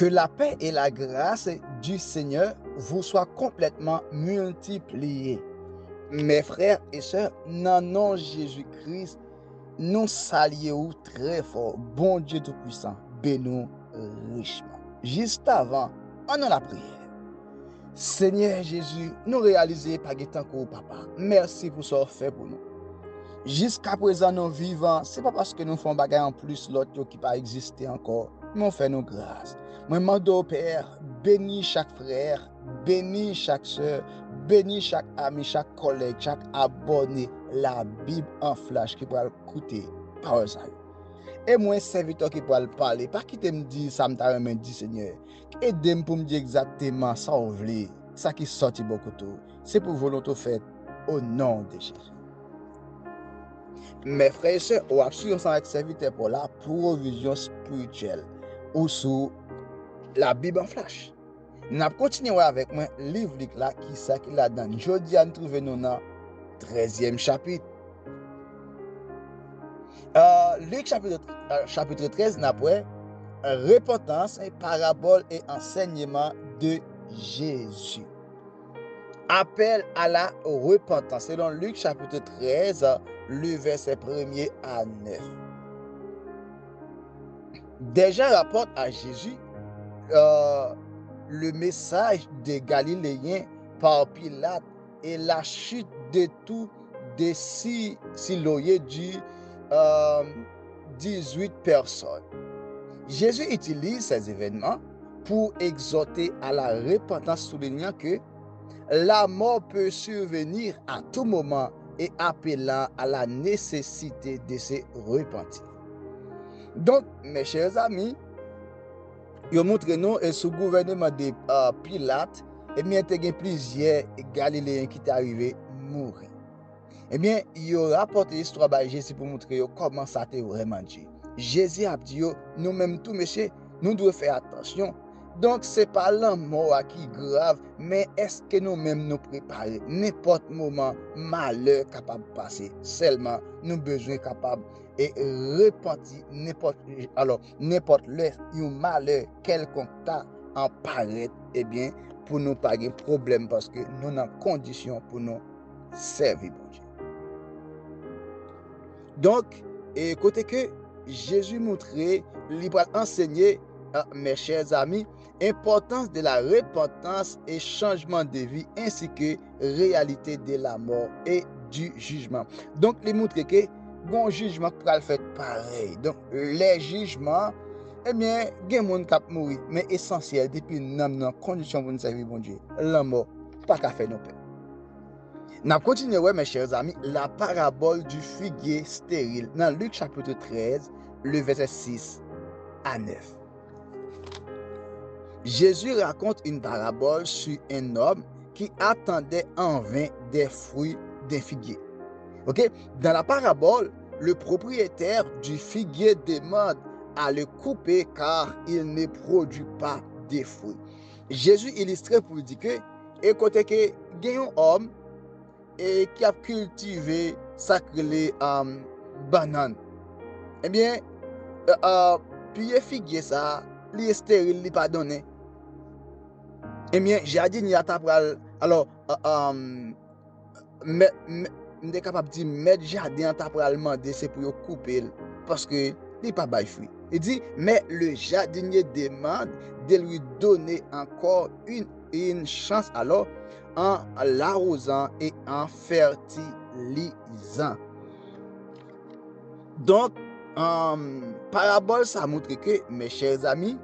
Que la paix et la grâce du Seigneur vous soient complètement multipliées. Mes frères et sœurs, dans le nom de Jésus-Christ, nous saluons très fort, bon Dieu Tout-Puissant, bénis richement. Juste avant, on a la prière. Seigneur Jésus, nous réalisons par temps que papa. Merci pour ce que fait pour nous. Jusqu'à présent, nous vivons, ce n'est pas parce que nous faisons bagay en plus l'autre qui pas existé encore. Nous faisons nos grâces. Moi, je demande au Père, bénis chaque frère, bénis chaque soeur, bénis chaque ami, chaque collègue, chaque abonné, la Bible en flash qui pourra écouter par ça. Et moi, serviteur qui pourra parler, pas qui te me dit ça me t'a dit Seigneur. Aidez-moi pour me dire exactement ça vous voulez, ça qui sorti beaucoup tout. C'est pour volonté faite au nom de Jésus. Mes frères et sœurs, on a su avec serviteur pour la provision spirituelle ou sous la Bible en flash. Nous continuons avec moi livre là qui ça qui là dans. Jeudi nous trouver nous dans 13e chapitre. Luc chapitre 13 n'a pas repentance, parabole et enseignement de Jésus. Appel à la repentance selon Luc chapitre 13 le verset 1er à 9. Déjà rapporte à Jésus le message des Galiléens par Pilate et la chute de tout des Siloyés du 18 personnes. Jésus utilise ces événements pour exhorter à la repentance, soulignant que la mort peut survenir à tout moment et appelant à la nécessité de se repentir. Donc, mes chers amis, il montre nous et sous gouvernement de Pilate, et bien, il y a plusieurs Galiléens qui sont arrivés mourir. Eh bien, il a rapporté l'histoire de Jésus pour montrer comment ça a vraiment dit. Jésus a dit, nous-mêmes tous, messieurs, nous devons faire attention. Donc, ce n'est pas la mort qui est grave, mais est-ce que nous-mêmes nous préparons n'importe moment malheur capable de passer. Seulement, nous avons besoin capable et repentir n'importe l'heure, un malheur quelconque en paraître, eh bien, pour nous pas de problème parce que nous avons condition pour nous servir bon Dieu. Donc, et côté que Jésus montrait, il va enseigner, mes chers amis, l'importance de la repentance et changement de vie, ainsi que réalité de la mort et du jugement. Donc, il montre que bon jugement pour le faire pareil. Donc, les jugements, eh bien, il y a des gens qui mourir, mais essentiel, depuis nos conditions pour nous servir bon Dieu, la mort, pas qu'à faire nos pères. Nous continuons, mes chers amis, la parabole du figuier stérile dans Luc chapitre 13, le verset 6 à 9. Jésus raconte une parabole sur un homme qui attendait en vain des fruits d'un figuier. Okay? Dans la parabole, le propriétaire du figuier demande à le couper car il ne produit pas de fruits. Jésus illustre pour dire que, écoutez que il y a un homme et qui a cultivé sacré banane. Eh bien, puis figuier ça, il est stérile, il n'est pas donné. Eh bien, jardinier a pral, alors, on est capable de dire, mettre jardin a pral demander, c'est pour couper, parce que il n'est pas bail fruit. Il dit, mais le jardinier demande de lui donner encore une chance, alors, en l'arrosant et en fertilisant. Donc, parabole, ça montre que, mes chers amis,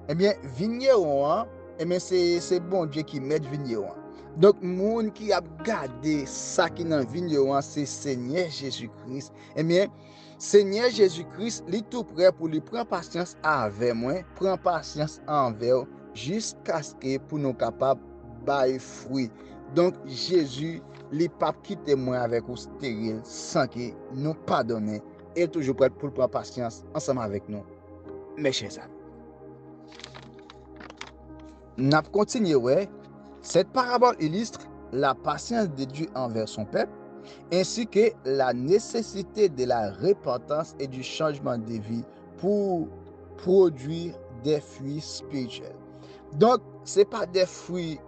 eh bien, vigneron, eh bien, c'est bon Dieu qui met vigneron. Donc, moun qui a gardé ça qui dans vigneron, c'est Seigneur Jésus-Christ. Eh bien, Seigneur Jésus-Christ, il est tout prêt pour lui prendre patience avec moi, prendre patience envers, jusqu'à ce que pour nous capables bail fruit. Donc Jésus les papes qui témoignent avec nous stérile sans que nous pardonner et toujours prêt pour prendre patience ensemble avec nous, mes chers amis. Nous continuons. Cette parabole illustre la patience de Dieu envers son peuple ainsi que la nécessité de la repentance et du changement de vie pour produire des fruits spirituels. Donc, ce n'est pas des fruits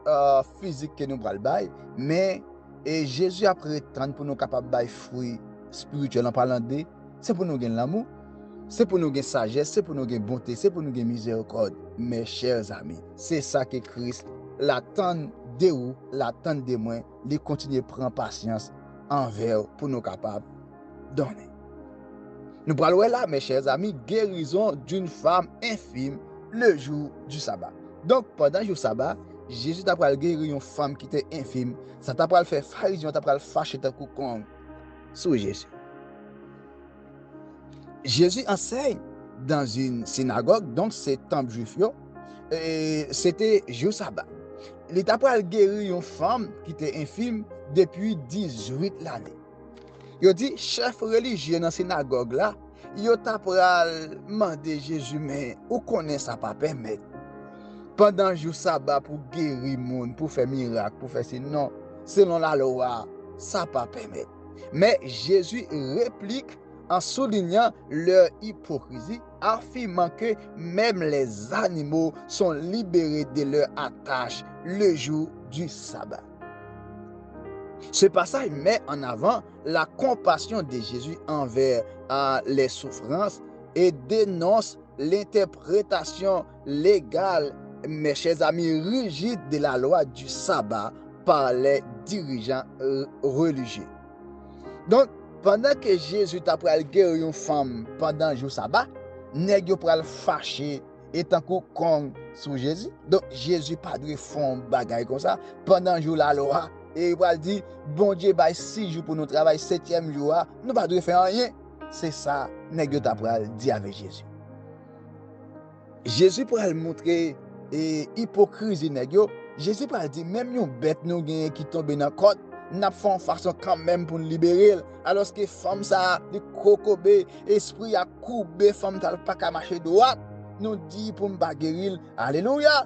physiques que nous prenons, mais Jésus a prétendu pour nous capables de fruits spirituels en parlant de, c'est pour nous gagner l'amour, c'est pour nous gagner sagesse, c'est pour nous gagner bonté, c'est pour nous gagner miséricorde. Mes chers amis, c'est ça que Christ l'attend de vous, l'attend de moi, de continuer à prendre patience envers pour nous capables de donner. Nous parlons là, mes chers amis, guérison d'une femme infirme le jour du sabbat. Donc, pendant le jour du sabbat, Jésus t'a pris guérir une femme qui était infirme. Ça t'a pris faire pharisien, t'a pris fâcher ta coucon sur Jésus. Jésus enseigne dans une synagogue, donc c'est temple juif, et c'était jour sabbat. Il t'a pris guérir une femme qui était infirme depuis 18 l'année. Il dit, chef religieux dans la synagogue là, il t'a demandé Jésus, mais où connaît ça pas permettre? Pendant le jour sabbat pour guérir le monde, pour faire miracle, pour faire ça, non, selon la loi, ça pas permettre. Mais Jésus réplique en soulignant leur hypocrisie, affirmant que même les animaux sont libérés de leur attache le jour du sabbat. Ce passage met en avant la compassion de Jésus envers les souffrances et dénonce l'interprétation légale, mes chers amis, rigide de la loi du sabbat par les dirigeants religieux. Donc, pendant que Jésus t'a pris guérir une femme pendant le jour sabbat, nèg yo pral fâché et tant qu'on con sur Jésus. Donc, Jésus pas de fond bagaille comme ça pendant le jour la loi. Et il va dire, bon Dieu, 6 jours pour nous travailler, 7e jour, nous pas de faire rien. C'est ça, nèg yo t'a dit avec Jésus. Jésus pour montrer hypocrisie nèg yo. Jésus pour dire même yon bête nous gagne qui tombe dans côte, n'a fait façon quand même pour nous libérer. Alors que femme ça de kokobé, esprit a coupé femme ta pas ka marcher droit. Nous dit pour me guérir. Alléluia.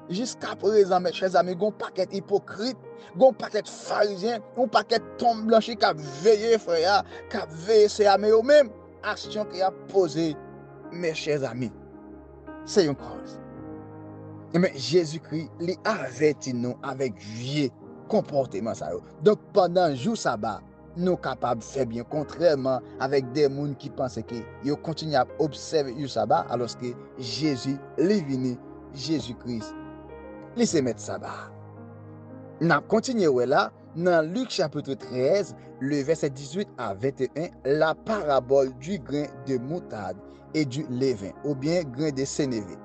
Jusqu'à présent, mes chers amis, gon paquet hypocrite, gon paquet pharisien, gon paquet tombe blanche qui a veillé frère, qui a veillé c'est à eux même action qui a posé, mes chers amis. C'est une cause. Mais Jésus-Christ lui avertit nous avec vieux comportement ça. Donc pendant le jour sabbat, nous capables de faire bien, contrairement avec des gens qui pensent que ils continuent à observer le sabbat alors que Jésus est venu. Jésus-Christ, laissez mettre sabbat. Nous continuons là, dans Luc chapitre 13, le verset 18 à 21, la parabole du grain de moutarde et du levain, ou bien grain de sénévé.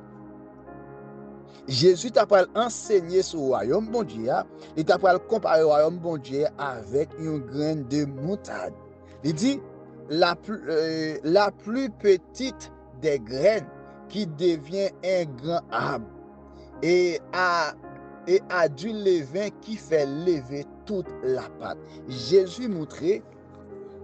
Jésus t'a pas enseigné sur le royaume bon Dieu, il t'a pas comparé le royaume bon Dieu avec un grain de moutarde. Il dit, la plus petite des graines qui devient un grand arbre et a du levain qui fait lever toute la pâte. Jésus montrait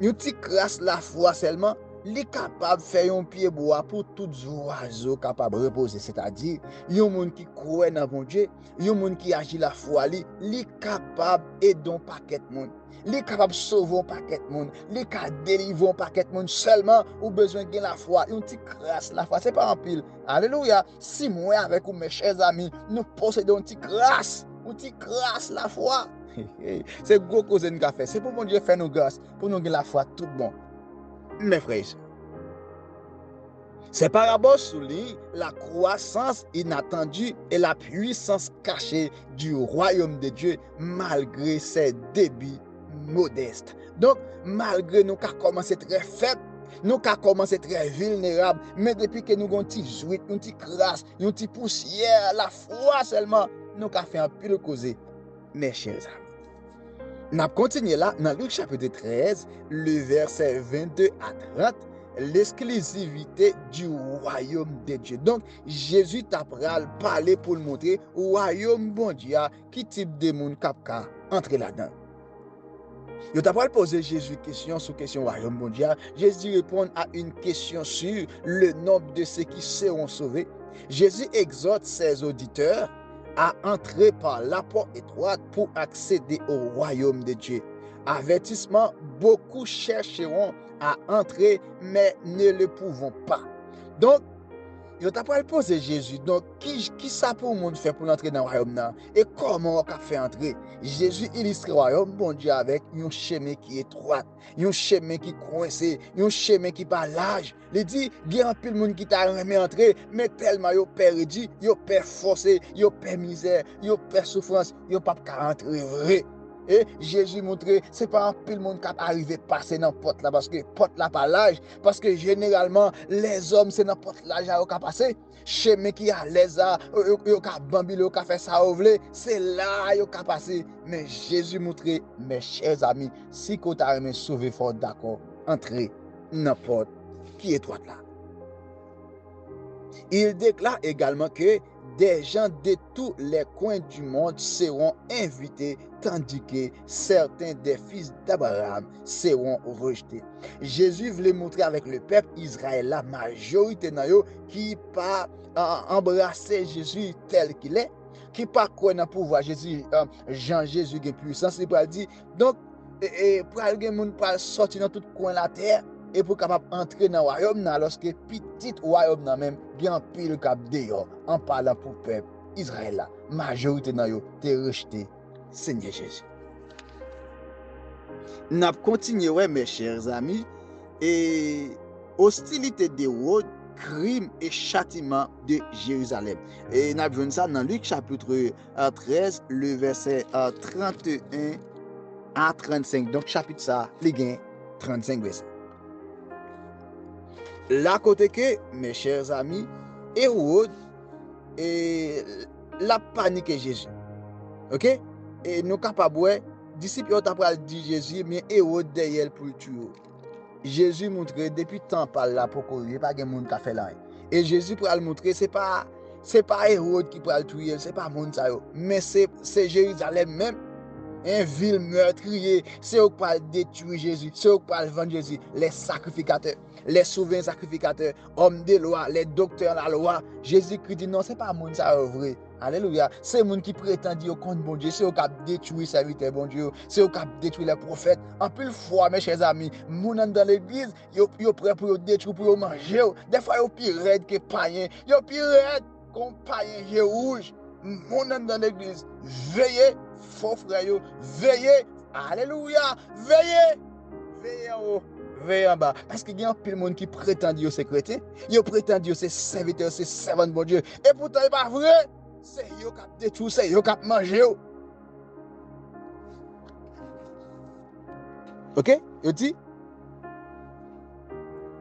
une petite crasse la foi seulement, il est capable de faire un pied bois pour tous les oiseaux capables de reposer. C'est-à-dire, il y a un monde qui croit dans bon Dieu, il y a un monde qui agit la foi, il est capable d'aider un paquet de monde. Il est capable de sauver un paquet de monde. Il est capable de délivrer un paquet de monde. Seulement, ou besoin de la foi. Une petite grâce, la foi, ce n'est pas en pile. Alléluia. Si moi, avec vous, mes chers amis, nous possédons une petite grâce. Une petite grâce, la foi. C'est gros cause nous avons fait. C'est pour mon Dieu faire nos grâces. Pour nous gagner la foi, tout bon. Mes frères, ces paraboles soulignent la croissance inattendue et la puissance cachée du royaume de Dieu malgré ses débits modestes. Donc, malgré nous avons commencé très faibles, nous avons commencé très vulnérables, mais depuis que nous avons un petit jouet, une petite crasse, une petite poussière, la foi seulement, nous avons fait un peu de causer, mes chers amis. Nous continuons là, dans Luc chapitre 13, le verset 22 à 30, l'exclusivité du royaume de Dieu. Donc, Jésus t'a parlé pour le montrer, au royaume bon Dieu, qui type de monde capable entrer là-dedans. Je t'ai posé Jésus question sur question royaume bon Dieu. Jésus répond à une question sur le nombre de ceux qui seront sauvés. Jésus exhorte ses auditeurs à entrer par la porte étroite pour accéder au royaume de Dieu. Avertissement, beaucoup chercheront à entrer, mais ne le pouvons pas. Donc, Yo t'a pas posé Jésus. Donc, qui ça pour le monde fait pour entrer dans le royaume là? Et comment on a fait entrer? Jésus illustre le royaume, bon Dieu, avec un chemin qui est étroit, un chemin qui est coincé, un chemin qui pas large. Il dit, il y a un peu de monde qui t'a remis entrer, mais tellement yo perdu, yo perd forcé, yo perd misère, yo perd souffrance, yo pas rentrer vrai. Et Jésus montrait, c'est pas un peu le monde qui arrive à passer dans la porte là, parce que porte là pas l'âge, parce que généralement, les hommes, c'est dans la porte là, qui a passé. Chemin qui a les là, yo ka bambile, yo ka fait ça ouvler, c'est là, yo ka passé. Mais Jésus montrait, mes chers amis, si vous avez sauvé fort d'accord, entrez dans la porte qui est étroite là. Il déclare également que des gens de tous les coins du monde seront invités, tandis que certains des fils d'Abraham seront rejetés. Jésus voulait montrer avec le peuple Israël, la majorité qui pas embrasser Jésus tel qu'il est, qui pas croire dans le pouvoir Jésus, Jean Jésus qui est puissance, il va dire, donc, pour les gens qui sortir dans tout coin de la terre, et pour capable entrer dans le royaume lorsque petit royaume même bien pile cap dehors en parlant pour peuple Israël là majorité dans yo te rejeté Seigneur Jésus. N'a continué mes chers amis et hostilité d'Hérode, crime et châtiment de Jérusalem. Et n'a vu ça dans Luc chapitre 13 le verset 31 à 35. Donc chapitre ça les gain 35 versets. Là côté que mes chers amis, Hérode et la panique Jésus. OK? Et nous capables disciples ont après dit Jésus mais Hérode derrière pour le tuer. Jésus montrer depuis temps par là pour courir pas de monde qui fait là. Et Jésus pour le montrer c'est pas Hérode qui pour le tuer, c'est pas monde ça mais c'est Jérusalem même. Un ville meurtrier, c'est eux qui va détruire Jésus, c'est eux qui va vendre Jésus, les sacrificateurs, les souverains sacrificateurs, hommes de loi, les docteurs de la loi. Jésus-Christ dit non, c'est pas monde ça vrai. Alléluia. C'est monde qui prétend dire contre bon Dieu, c'est eux qui détruire serviteur bon Dieu, c'est eux qui détruire les prophètes. En plus fois mes chers amis, moun dans l'église, yo prêt pour détruire pour manger. Des fois yo pire raide que païen, yo pire raide comme païen rouge. Moun dans l'église, veillez faux frère, veillez, alléluia, veillez en haut, veillez en bas. Parce qu'il y a un peu de monde qui prétend dire c'est chrétien, ils prétendent dire c'est serviteur, c'est servant de bon Dieu. Et pourtant, c'est pas vrai. C'est eux qui détruisent, c'est eux qui mangent. Ok? Je dis,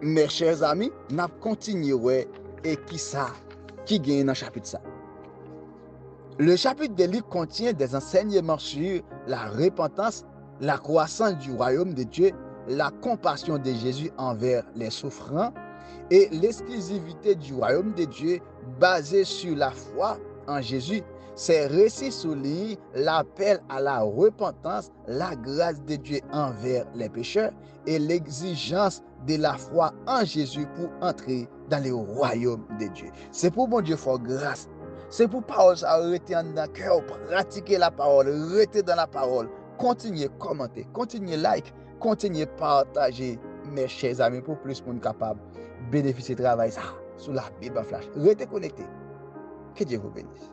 mes chers amis, nous continuons et qui gagne dans le chapitre ça. Le chapitre de Luc contient des enseignements sur la repentance, la croissance du royaume de Dieu, la compassion de Jésus envers les souffrants et l'exclusivité du royaume de Dieu basé sur la foi en Jésus. Ces récits soulignent l'appel à la repentance, la grâce de Dieu envers les pécheurs et l'exigence de la foi en Jésus pour entrer dans le royaume de Dieu. C'est pour mon Dieu faire grâce. C'est pour parole ça arrêter dans le cœur, pratiquer la parole, rester dans la parole, continuer commenter, continuer like, continuer partager mes chers amis pour plus monde capable bénéficier de travail ça sur la Bible Flash. Restez connectés. Que Dieu vous bénisse.